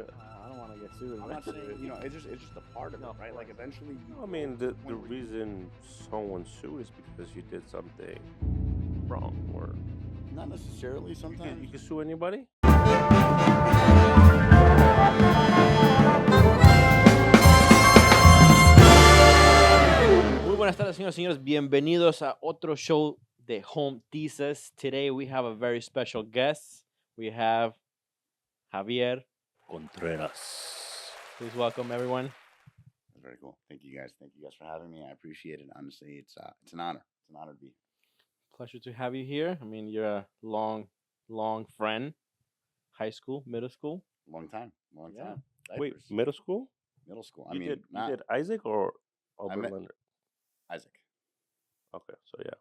I don't want to get sued. I'm not saying, it's just a part of it, No, right? Like eventually, I mean, the reason someone sued is because you did something wrong, or not necessarily. you Sometimes can sue anybody. Muy buenas tardes, señores y señores. Bienvenidos a otro show de Homethesis. Today we have a very special guest. We have Javier. Contreras. Please welcome everyone. That's very cool. Thank you guys. Thank you guys for having me. I appreciate it. Honestly, it's an honor. It's an honor to be here. Pleasure to have you here. I mean, you're a long friend. High school, middle school. Long time. Yeah. Time. Wait, Diapers. middle school? Middle school. You did Isaac or I Albert met- Leonard? Isaac. Okay, so yeah,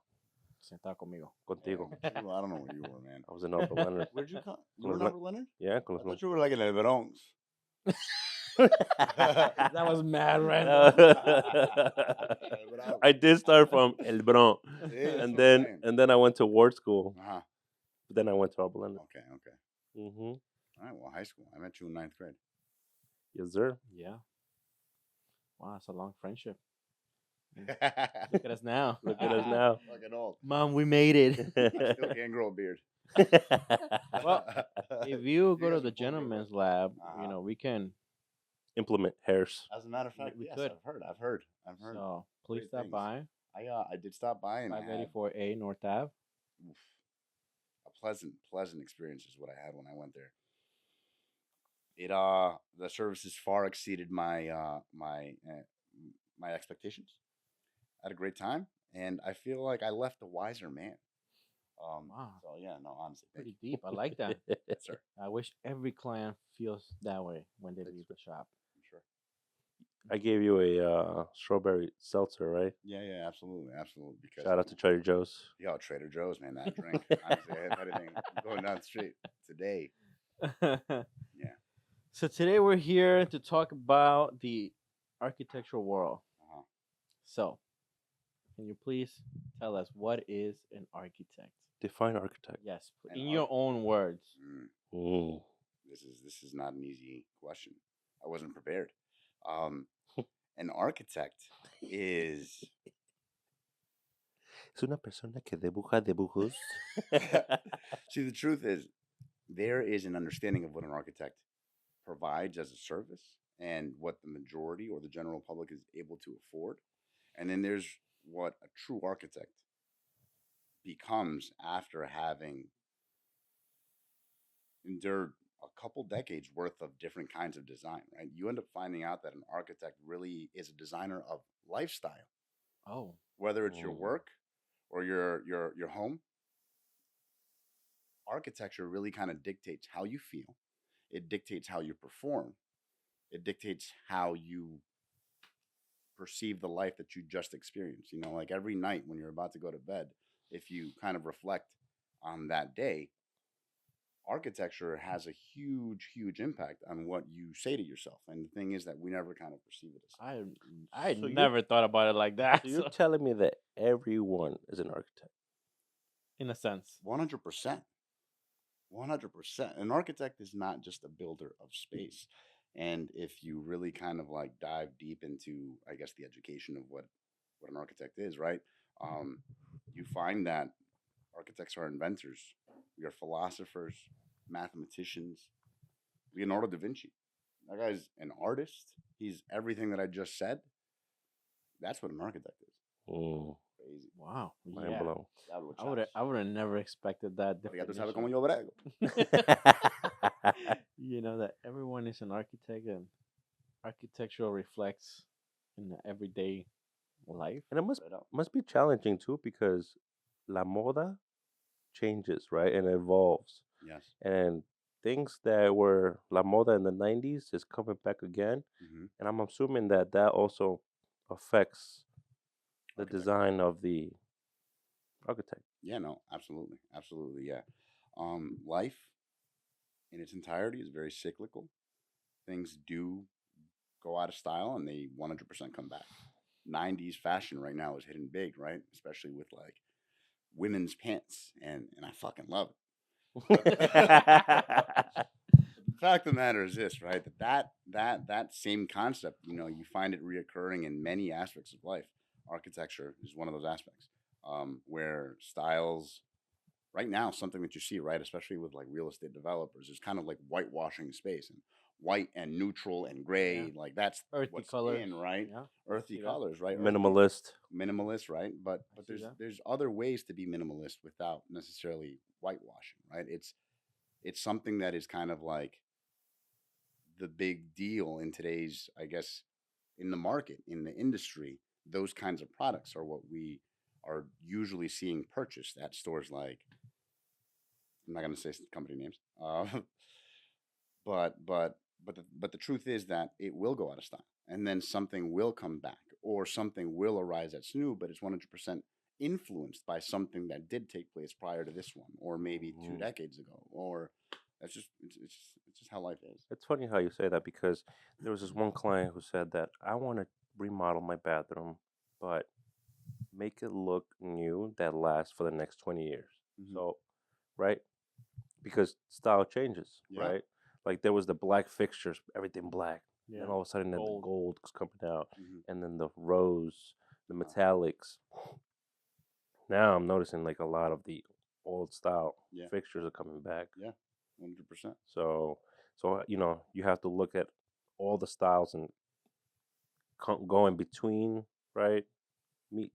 Senta conmigo. contigo. Well, I don't know where you were, man. I was in Albert Leonard. Where'd you come? You Con were los in Albert Leonard? Yeah, con I los thought you were like in El Bronx. That was mad random. I did start from El Bron, Yeah, that's and what I'm then saying. I went to ward school. Uh-huh. But then I went to Albert Leonard. Okay. Mm-hmm. All right. Well, high school. I met you in 9th grade. Yes, sir. Yeah. Wow, it's a long friendship. Look Look at us now. Look at us now. Fucking old. Mom, we made it. I still can't grow a beard. Well, if you go to guys the are full gentleman's lab, Uh-huh. we can. Implement hairs. As a matter of fact, We yes, could. I've heard. So please Great stop things. by. I did stop by and I had 584A North Ave. a pleasant experience is what I had when I went there. The services far exceeded my my expectations. I had a great time, and I feel like I left a wiser man. Wow. So yeah, no, honestly, thank Pretty you. deep. I like that. Yes, sir. I wish every client feels that way when they leave the shop. I'm sure. I gave you a strawberry seltzer, right? Yeah, absolutely. Because Shout out to Trader Joe's. yo, Trader Joe's, man, that drink. Honestly, I had anything going down the street today. Yeah. So today we're here to talk about the architectural world. Uh-huh. So, can you please tell us what is an architect? Define architect. Yes, An in your own words. Mm. This is not an easy question. I wasn't prepared. An architect is Es una persona que dibuja dibujos. see, the truth is there is an understanding of what an architect provides as a service and what the majority or the general public is able to afford. And then there's what a true architect becomes after having endured a couple decades worth of different kinds of design, right? You end up finding out that an architect really is a designer of lifestyle, Oh, whether it's your Mm. work or your home. Architecture really kind of dictates how you feel. It dictates how you perform. It dictates how you perceive the life that you just experienced. Like every night when you're about to go to bed, if you kind of reflect on that day, architecture has a huge impact on what you say to yourself. And the thing is that we never kind of perceive it as I So you- never thought about it like that. So you're so- telling me that everyone is an architect? in a sense. 100%. 100%. An architect is not just a builder of space. And if you really kind of like dive deep into, I guess, the education of what an architect is, right? You find that architects are inventors. We are philosophers, mathematicians. Leonardo da Vinci. That guy's an artist. He's everything that I just said. That's what an architect is. Mm. Crazy. Wow. Mind Yeah. blown. I would have never expected that. Ya tú sabes definition. cómo yo brego. That everyone is an architect and architectural reflects in the everyday life. And it Straight up. must be challenging too, because la moda changes, right, and evolves, Yes. and things that were la moda in the 90s is coming back again, Mm-hmm. and I'm assuming that also affects the Architect. design of the architect. Yeah, no, absolutely, yeah. Life in its entirety is very cyclical. Things do go out of style, and they 100% come back. 90s fashion right now is hitting big, right? Especially with like women's pants, and I fucking love it. The fact of the matter is this, right? That same concept, you find it reoccurring in many aspects of life. Architecture is one of those aspects, where styles right now, something that you see, right, especially with like real estate developers, is kind of like whitewashing space and white and neutral and Yeah. gray. Like that's Earthy what's colors. in, right? Yeah. I Earthy see that. colors, right? Earthy, Minimalist. minimalist, right? But I see there's that. there's other ways to be minimalist without necessarily whitewashing, right? It's something that is kind of like the big deal in today's, I guess, in the market, in the industry. Those kinds of products are what we are usually seeing purchased at stores like, I'm not going to say company names, but the truth is that it will go out of style, and then something will come back, or something will arise that's new, but it's 100% influenced by something that did take place prior to this one, or maybe two Mhm. decades ago, or that's just it's just how life is. It's funny how you say that because there was this one client who said that I want to remodel my bathroom, but make it look new that lasts for the next 20 years. Hmm. So, right? Because style changes, Yeah. right? Like there was the black fixtures, everything black. Yeah. Then all of a sudden, then the Gold. gold was coming out, Hmm. and then the rose, the Wow. metallics. Now I'm noticing like a lot of the old style Yeah. fixtures are coming back. Yeah. 100%. So, you have to look at all the styles and go in between, right? Meet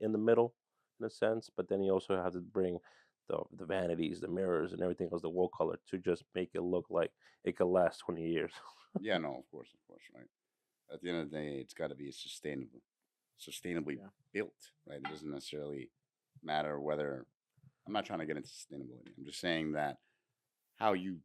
in the middle, in a sense. But then you also have to bring the vanities, the mirrors, and everything else, the wall color, to just make it look like it could last 20 years. Yeah. No. Of course. Right. At the end of the day, it's got to be sustainably Yeah. built. Right. It doesn't necessarily matter whether, I'm not trying to get into sustainability. I'm just saying that how you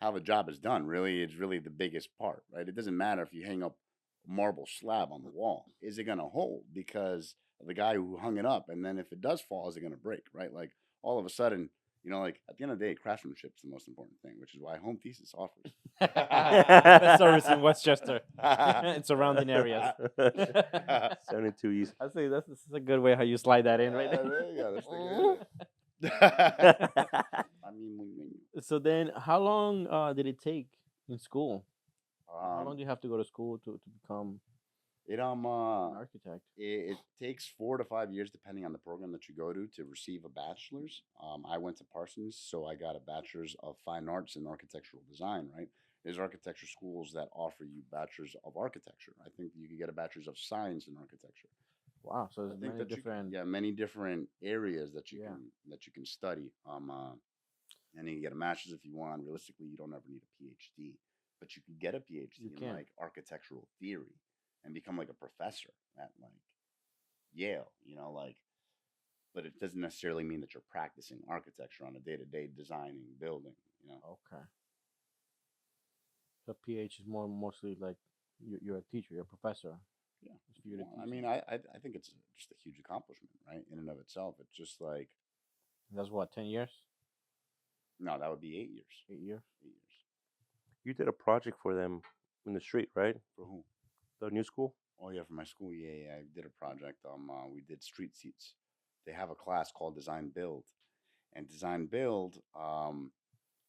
how the job is done really is really the biggest part, right? It doesn't matter if you hang up a marble slab on the wall. Is it going to hold because of the guy who hung it up? And then if it does fall, is it going to break, right? Like all of a sudden, like at the end of the day, craftsmanship is the most important thing, which is why Home Thesis offers. Best service in Westchester and surrounding areas. 72 East. I say this is a good way how you slide that in right There you go. That's the there. I mean, So then, how long did it take in school? How long um, do you have to go to school to become it an architect? it takes 4 to 5 years depending on the program that you go to receive a bachelor's. I went to Parsons, so I got a bachelor's of fine arts in architectural design. Right, there's architecture schools that offer you bachelor's of architecture. I think you could get a bachelor's of science in architecture. Wow, so I there's think many that you can, different. yeah, many different areas that you Yeah, can study. And you can get a master's if you want. Realistically, you don't ever need a PhD, but you could get a you PhD in can. like architectural theory and become like a professor at like Yale. Like, but it doesn't necessarily mean that you're practicing architecture on a day-to-day designing, building. Okay. So PH is mostly like you're a teacher, you're a professor. Yeah. It's If for you you to want. I teach mean, them. I think it's just a huge accomplishment, right? In and of itself, it's just like, That's what 10 years, no, that would be 8 years. 8 years. 8 years You did a project for them in the street, right? for who? The new school. Oh yeah, for my school, yeah, yeah. I did a project. We did street seats. They have a class called Design Build, and Design Build,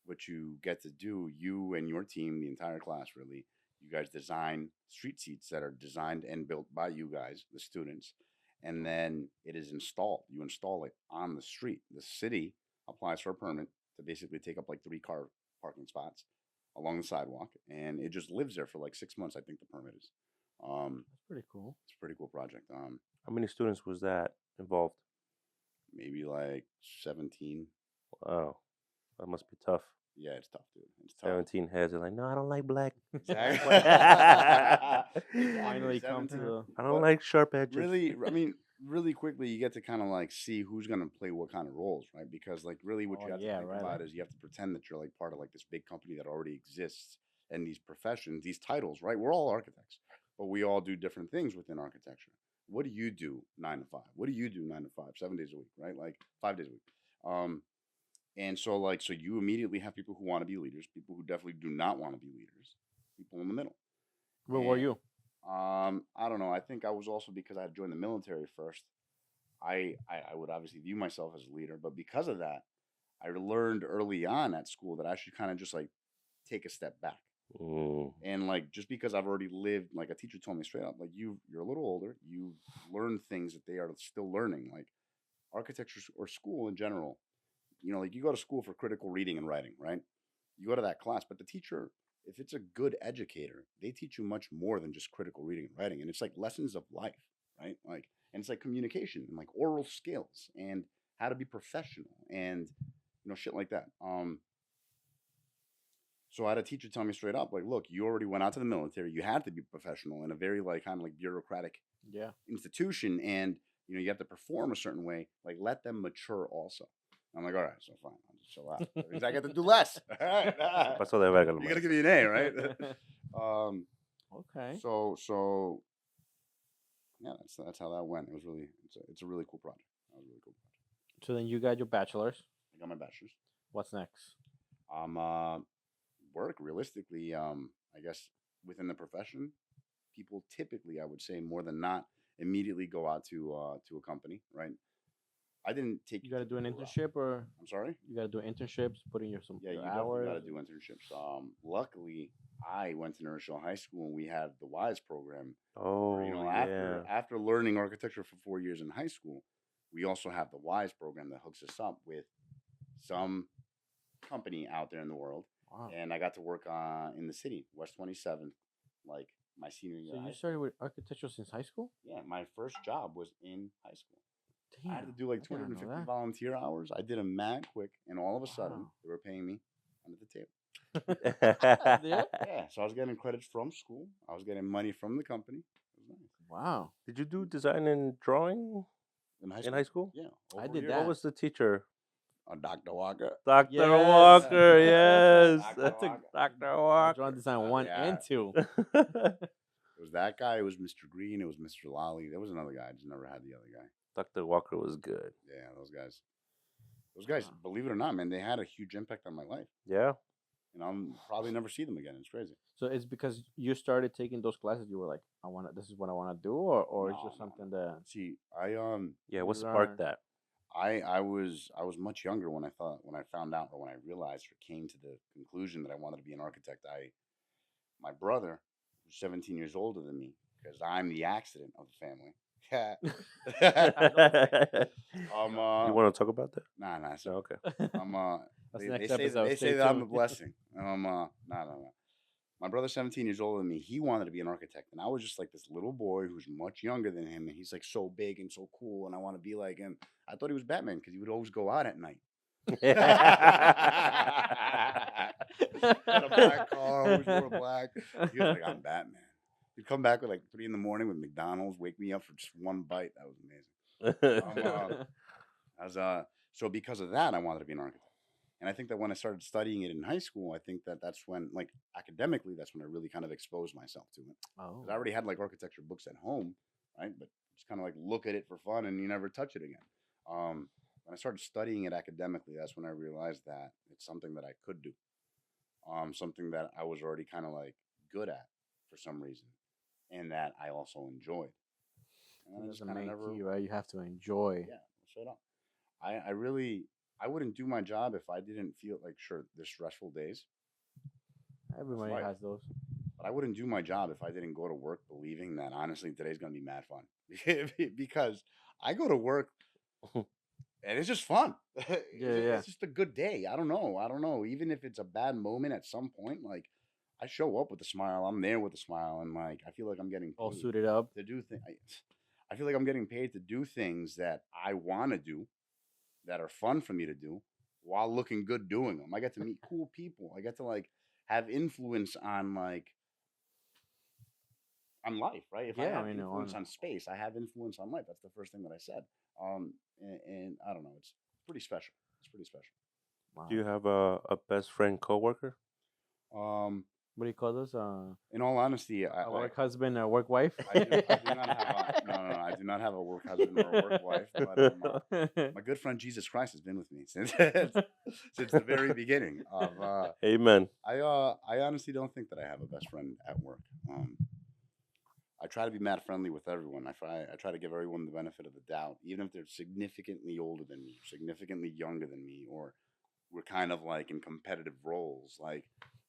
what you get to do, you and your team, the entire class, really, you guys design street seats that are designed and built by you guys, the students, and then it is installed. You install it on the street. The city applies for a permit to basically take up like 3 car parking spots along the sidewalk, and it just lives there for like 6 months. I think the permit is. That's pretty cool. It's a pretty cool project. How many students was that involved? Maybe like 17. Wow, that must be tough. Yeah, it's tough, dude. It's tough. 17 heads are like, no, I don't like black. Exactly. Finally Exactly. come to 17. the. I don't But like sharp edges. really, I mean, really quickly, you get to kind of like see who's going to play what kind of roles, right? Because like really what Oh you have to yeah, think right. about is you have to pretend that you're like part of like this big company that already exists, and these professions, these titles, right? We're all architects, but we all do different things within architecture. What do you do 9 to 5? What do you do 9 to 5, 7 days a week, right? Like 5 days a week. And so like so you immediately have people who want to be leaders, people who definitely do not want to be leaders, people in the middle. Where were And you? I don't know. I think I was also, because I had joined the military first. I would obviously view myself as a leader, but because of that, I learned early on at school that I should kind of just like take a step back. Mm. And like just because I've already lived, like a teacher told me straight up, like you're a little older, you've learned things that they are still learning, like architecture or school in general. Like you go to school for critical reading and writing, right? You go to that class, but the teacher, if it's a good educator, they teach you much more than just critical reading and writing. And it's like lessons of life, right? Like, and it's like communication and like oral skills and how to be professional and shit like that. So I had a teacher tell me straight up, like, look, you already went out to the military. You had to be professional in a very like kind of like bureaucratic Yeah. institution, and you have to perform a certain way. Like, let them mature also. I'm like, all right, so fine, I'll just chill out. That means I get to do less. All right, Se pasó de verga el you gotta maestro. give me an A, right? um, Okay. so yeah, that's how that went. It was really it's a really cool project. That was a really cool project. So then you got your bachelor's. I got my bachelor's. What's next? Work realistically. I guess within the profession, people typically, I would say, more than not, immediately go out to a company, right? I didn't take You got to do an typical route. internship, or I'm sorry. you got to do internships, put in your Yeah, your you definitely got hours. to do internships. Luckily, I went to National High School and we had the WISE program. Where, Oh, after yeah. after learning architecture for 4 years in high school, we also have the WISE program that hooks us up with some company out there in the world. Wow. And I got to work in the city, West 27th, like my senior year. So of you high started with architecture since high school? Yeah, my first job was in high school. I had to Damn, do like I didn't know 250 that. volunteer hours. I did them mad quick, and all of a sudden, Wow. they were paying me under the table. Yeah. Yeah, so I was getting credits from school. I was getting money from the company. It was nice. Wow. Did you do design and drawing In high in school? high school? Yeah, I over did a year. that. What was the teacher? Dr. Walker. Dr. Yes. Walker, yes. Dr. Walker. Dr. I Walker. drawn design 1 Yeah. and 2. It was that guy. It was Mr. Green. It was Mr. Lally. There was another guy. I just never had the other guy. Dr. Walker was good. Yeah, those guys. Those guys, Wow. believe it or not, man, they had a huge impact on my life. Yeah. And I'll probably never see them again. It's crazy. So it's because you started taking those classes. You were like, this is what I want to do, or it's just something that See, I Yeah, what You sparked learn. that? I was much younger when I found out, or when I realized or came to the conclusion that I wanted to be an architect. My brother, who's 17 years older than me, because I'm the accident of the family. You want to talk about that? Nah, No, so okay. That's they, next they say episode. they Stay say that I'm a tuned. blessing. No. My brother's 17 years older than me. He wanted to be an architect, and I was just like this little boy who's much younger than him, and he's like so big and so cool, and I want to be like him. I thought he was Batman because he would always go out at night. Had a black car, always wore black. He was like, I'm Batman. He'd come back with like 3 a.m. with McDonald's, wake me up for just one bite. That was amazing. So because of that, I wanted to be an architect. And I think that when I started studying it in high school, I think that that's when, like academically, that's when I really kind of exposed myself to it. Oh. Because I already had like architecture books at home, right? But just kind of like look at it for fun and you never touch it again. When I started studying it academically, that's when I realized that it's something that I could do. Something that I was already kind of like good at for some reason, and that I also enjoyed. And I That's just the kind of main never, key, right? You have to enjoy. yeah, straight up. I wouldn't do my job if I didn't feel like, sure, there's stressful days, Everybody life. has those. but I wouldn't do my job if I didn't go to work believing that honestly today's gonna be mad fun. Because I go to work and it's just fun. Yeah. It's just a good day. I don't know. Even if it's a bad moment at some point, like I show up with a smile. I'm there with a smile, and like I feel like I'm getting All paid suited up. to do things. I feel like I'm getting paid to do things that I want to do, that are fun for me to do, while looking good doing them. I get to meet cool people. I get to like have influence on life, right? If I Yeah, have I mean, influence on- on space, I have influence on life. That's the first thing that I said. And I don't know. It's pretty special. It's pretty special. Wow. Do you have a best friend coworker? What do you call those? In all honesty, A work husband, a work wife. I do not have no. I do not have a work husband or a work wife. But my good friend Jesus Christ has been with me since the very beginning of. Amen. I honestly don't think that I have a best friend at work. I try to be mad friendly with everyone. I try to give everyone the benefit of the doubt, even if they're significantly older than me, significantly younger than me, or we're kind of like in competitive roles. Like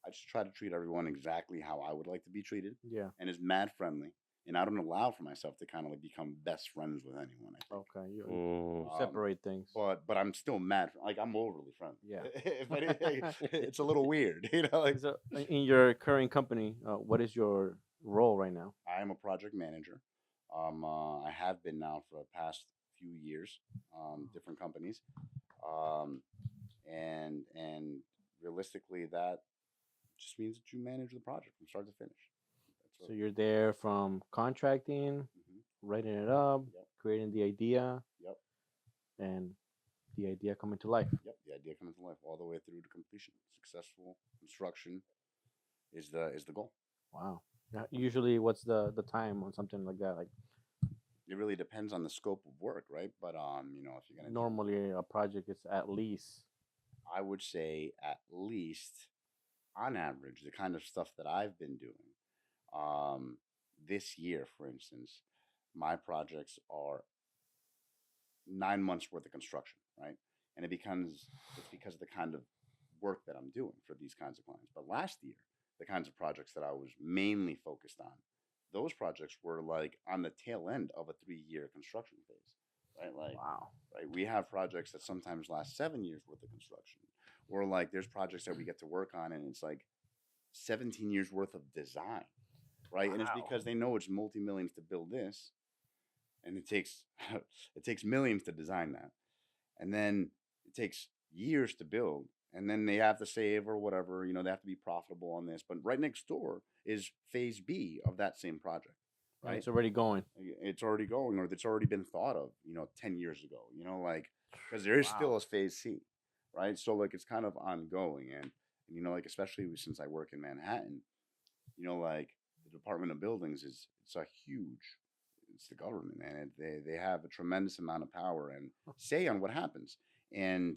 I just try to treat everyone exactly how I would like to be treated, Yeah. and is mad friendly. And I don't allow for myself to kind of like become best friends with anyone. I think. Okay. You Mm. separate things. But I'm still mad. Like I'm overly friendly. Yeah. If anything, it's a little weird, you know. Like So, in your current company, what is your role right now? I am a project manager. I have been now for the past few years, different companies, um, and realistically, that just means that you manage the project from start to finish. That's So what. you're there from contracting, Mhm. writing it up, Yep. creating the idea, Yep. and the idea coming to life. Yep. The idea comes to life all the way through to completion. Successful construction is the goal. Wow. Yeah, usually, what's the time on something like that? Like It really depends on the scope of work, right? But if you're gonna do, normally, a project is at least. I would say at least on average, the kind of stuff that I've been doing, um, this year, for instance, my projects are 9 months worth of construction, right? And it's because of the kind of work that I'm doing for these kinds of clients. But last year, the kinds of projects that I was mainly focused on, those projects were like on the tail end of a 3 year construction phase, right? Like, Wow. right, we have projects that sometimes last 7 years worth of construction, or like there's projects that we get to work on, and it's like 17 years worth of design, right? And it's Wow. because they know it's multi millions to build this, and it takes it takes millions to design that, and then it takes years to build, and then they have to save or whatever, they have to be profitable on this. But right next door is phase B of that same project, And right? it's already going. It's already going, or it's already been thought of, 10 years ago, like, because there is still Wow. a phase C, right? So like it's kind of ongoing, and like especially since I work in Manhattan, like the Department of Buildings it's a huge, it's the government, man. And they have a tremendous amount of power and say on what happens, and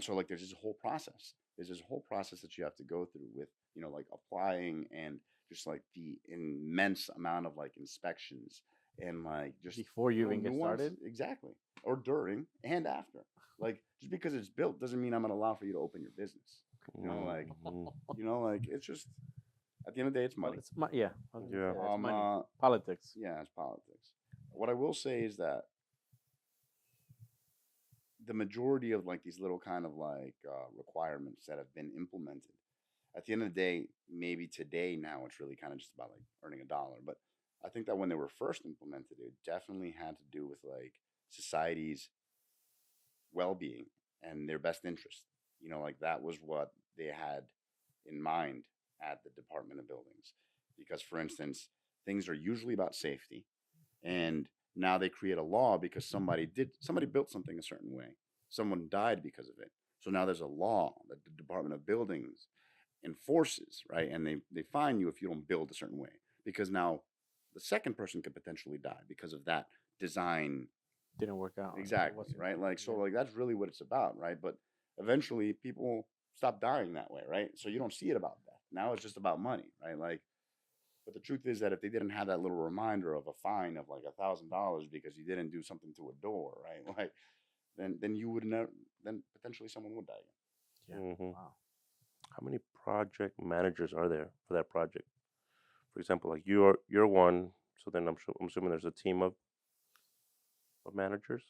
so like there's this whole process. There's this whole process that you have to go through with like applying, and just like the immense amount of like inspections, and like just Before you little even get nuances, started. exactly, or during and after. Like just because it's built doesn't mean I'm going to allow for you to open your business. Like Mhm. like it's just, at the end of the day, it's Well, money. it's yeah. I was gonna Yeah. say that's money. Uh, Politics. yeah, it's politics. What I will say is that the majority of like these little kind of like requirements that have been implemented, at the end of the day, maybe today now it's really kind of just about like earning a dollar. But I think that when they were first implemented, it definitely had to do with like society's well-being and their best interest. Like that was what they had in mind at the Department of Buildings. Because, for instance, things are usually about safety, and now they create a law because somebody built something a certain way. Someone died because of it. So now there's a law that the Department of Buildings enforces, right? And they fine you if you don't build a certain way, because now the second person could potentially die because of that design. Didn't work out. It Exactly, wasn't. right? Like, so Yeah. like that's really what it's about, right? But eventually people stop dying that way, right? So you don't see it about death. Now it's just about money, right? Like, but the truth is that if they didn't have that little reminder of a fine of like $1,000 because you didn't do something to a door, right? Like, then you would never. Then potentially someone would die again. Yeah. Hmm. Wow. How many project managers are there for that project? For example, like you're one, so then I'm assuming there's a team of managers.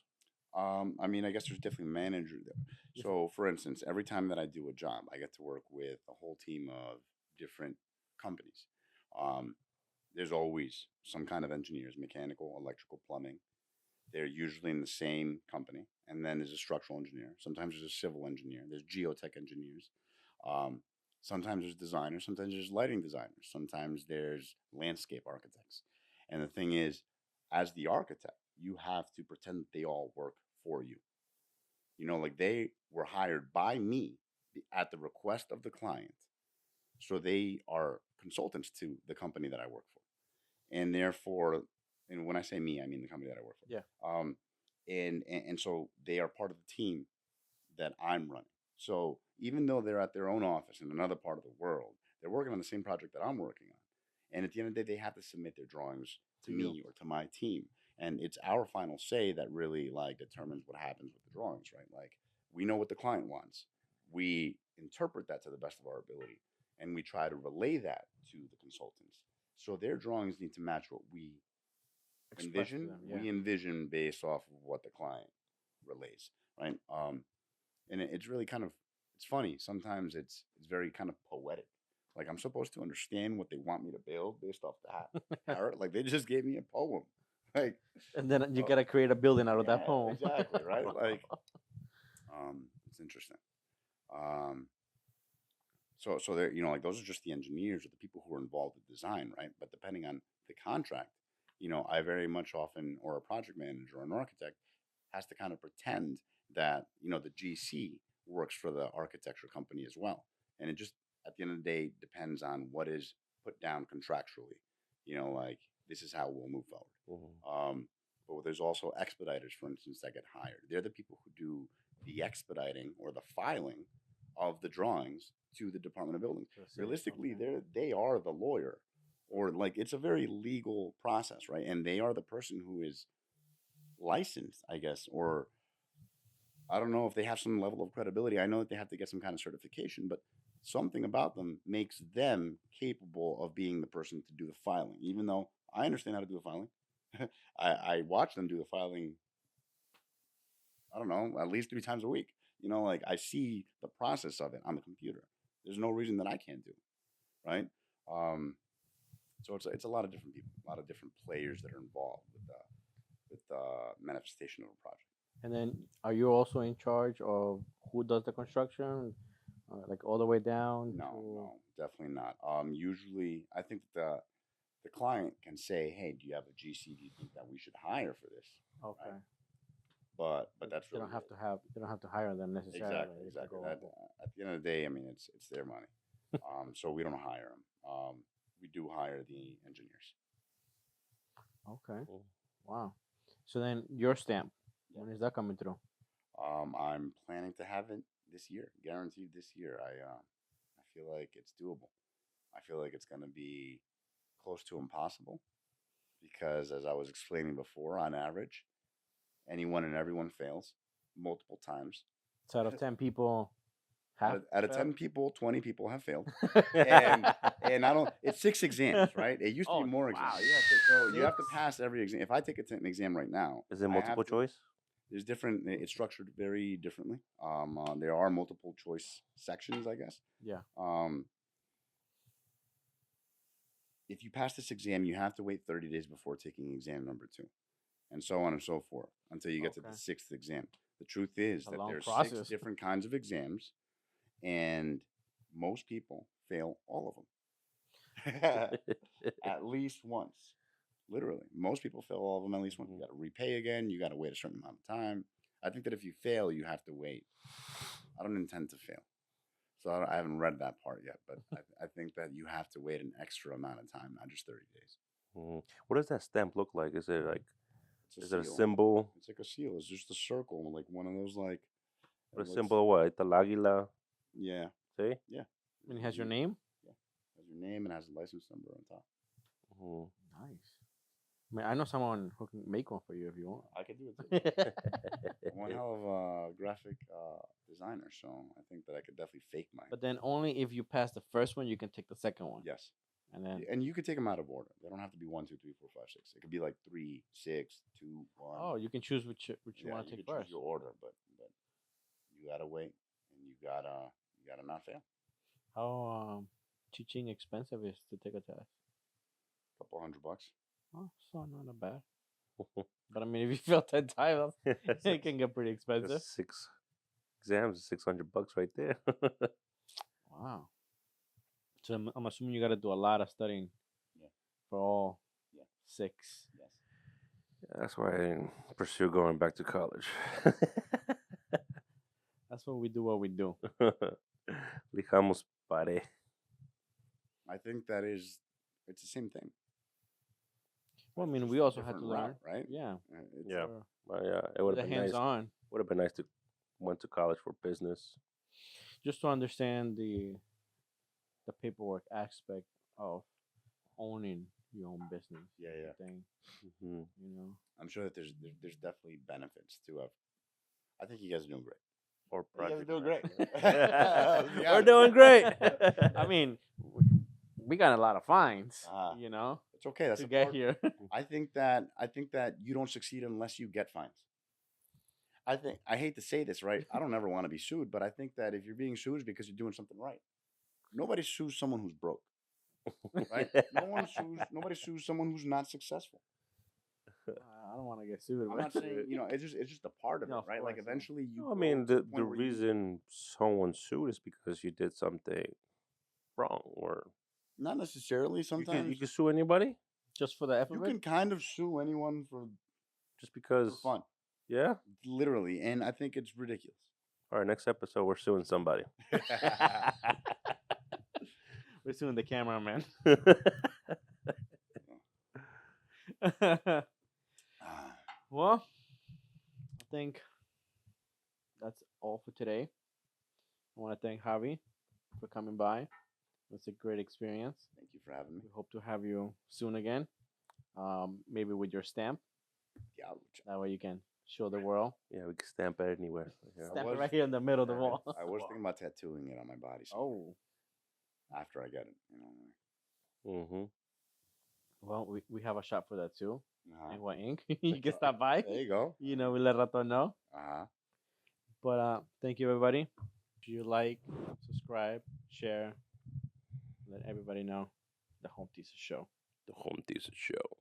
I mean, I guess there's definitely manager there. If So, for instance, every time that I do a job, I get to work with a whole team of different companies. Um, there's always some kind of engineers, mechanical, electrical, plumbing. They're usually in the same company. And then there's a structural engineer. Sometimes there's a civil engineer. There's geotech engineers. Um, Sometimes there's designers. Sometimes there's lighting designers. Sometimes there's landscape architects. And the thing is, as the architect, you have to pretend that they all work for you. Like they were hired by me at the request of the client. So they are consultants to the company that I work for. And therefore, and when I say me, I mean the company that I work yeah. for. And so they are part of the team that I'm running. So even though they're at their own office in another part of the world, they're working on the same project that I'm working on. And at the end of the day, they have to submit their drawings to To you. me or to my team. And it's our final say that really like determines what happens with the drawings, right? Like we know what the client wants. We interpret that to the best of our ability, and we try to relay that to the consultants. So their drawings need to match what we Express to envision. them, yeah. We envision based off of what the client relays, right? And it's really kind of it's funny. Sometimes it's very kind of poetic. Like I'm supposed to understand what they want me to build based off the parrot. Like they just gave me a poem. Like And then you uh, gotta create a building out of that yeah, poem. exactly, right? Like it's interesting. Um, so they're like those are just the engineers or the people who are involved with design, right? But depending on the contract, I very much often or a project manager or an architect has to kind of pretend that the GC works for the architecture company as well, and it just at the end of the day depends on what is put down contractually. Like this is how we'll move forward. But there's also expediters, for instance, that get hired. They're the people who do the expediting or the filing of the drawings to the Department of Buildings. Realistically, they are the lawyer, or like it's a very legal process, right? And they are the person who is licensed, I guess, or I don't know if they have some level of credibility. I know that they have to get some kind of certification, but something about them makes them capable of being the person to do the filing. Even though I understand how to do the filing, I watch them do the filing. I don't know, at least 3 times a week. Like I see the process of it on the computer. There's no reason that I can't do, right? Um, so it's a lot of different people, a lot of different players that are involved with the manifestation of a project. And then, are you also in charge of who does the construction, like all the way down No, to? no, definitely not. Usually, I think that the client can say, "Hey, do you have a GC? Do you think that we should hire for this?" Okay. Right? But that's They really don't have it. to have. They don't have to hire them necessarily. Exactly, They can exactly. go. That at the end of the day, I mean, it's their money. So we don't hire them. We do hire the engineers. Okay. Cool. Wow. So then, your stamp. Yeah. When is that coming through? I'm planning to have it this year, guaranteed this year. I feel like it's doable. I feel like it's going to be close to impossible because, as I was explaining before, on average, anyone and everyone fails multiple times. So out of 10 people, half Out of fail? 10 people, 20 people have failed, and and I don't. It's 6 exams, right? It used to be Oh more wow! exams. You have to So you have to six? pass every exam. If I take an exam right now, Is it I have multiple to. choice? There's different. It's structured very differently. There are multiple choice sections, I guess. Yeah. If you pass this exam, you have to wait 30 days before taking exam number 2, and so on and so forth until you get to Okay. the 6th exam. The truth is A that long there's process. 6 different kinds of exams, and most people fail all of them at least once. Literally, most people fail all of them at least once. You got to repay again. You got to wait a certain amount of time. I think that if you fail, you have to wait. I don't intend to fail. So I haven't read that part yet, but I think that you have to wait an extra amount of time, not just 30 days. What does that stamp look like? Is it like It's is a it a seal. symbol? It's like a seal. It's just a circle, like one of those, like, What a looks, symbol of what? The águila. yeah, See? yeah. And it has your name. Yeah, has your name and has a license number on top. Mhm. Nice. I mean, I know someone who can make one for you if you want. I could do it too. I'm one hell of a graphic designer, so I think that I could definitely fake mine. But then only if you pass the first one, you can take the second one. Yes. And then. And you could take them out of order. They don't have to be 1, 2, 3, 4, 5, 6. It could be like 3, 6, 2, 1. Oh, you can choose which you Yeah, want to you take could first. choose your order, but you gotta wait, and you gotta not fail. How teaching expensive is to take a test? Couple $100. Oh, so not bad. But I mean, if you fail 10 times, it can get pretty expensive. That's 6 exams, $600 right there. Wow. So I'm assuming you got to do a lot of studying. Yeah. For all. Yeah. 6. Yes. That's why I didn't pursue going back to college. That's what we do. Lijamos pare. I think that it's the same thing. Well, I It's mean, just we a also had different to learn, route, right? Yeah. Yeah. For Well, yeah, it would the have been nice. hands-on, Would have been nice to went to college for business. just to understand the paperwork aspect of owning your own business. Yeah. Thing, Hmm. you know. I'm sure that there's definitely benefits to it. I think you guys are doing great. or You guys are project doing great. manager. Let's be We're honest. doing great. I mean, we got a lot of fines, Uh-huh. you know, It's okay. That's to a get part. here. I think that you don't succeed unless you get fines. I hate to say this, right? I don't ever want to be sued, but I think that if you're being sued it's because you're doing something right. Nobody sues someone who's broke, right? Nobody sues someone who's not successful. I don't want to get sued. I'm but- not saying, it's just a part of No, it, of right? Like course, yeah. eventually you No, I grow mean, to the point where you- reason someone sued is because you did something wrong, or not necessarily you sometimes can sue anybody Just for the F you of it? can kind of sue anyone just for because. fun, Yeah. literally, and I think it's ridiculous. All right, next episode we're suing somebody. We're suing the cameraman. Ah, Well, I think that's all for today. I want to thank Javi for coming by. It was a great experience. thank you for having me. We hope to have you soon again. Maybe with your stamp. Yeah, That way you can show the world. Yeah, we can stamp it anywhere. Yeah. Stamp it was- right here in the middle of the wall. I was thinking about tattooing it on my body. Oh, After I get it, Mm-hmm. well, we have a shop for that too. Uh-huh. In what ink? You can stop by. There you go. You know, we let Raton know. Uh-huh. But thank you, everybody. If you like, subscribe, share, let everybody know the Homethesis Show. The Homethesis Show.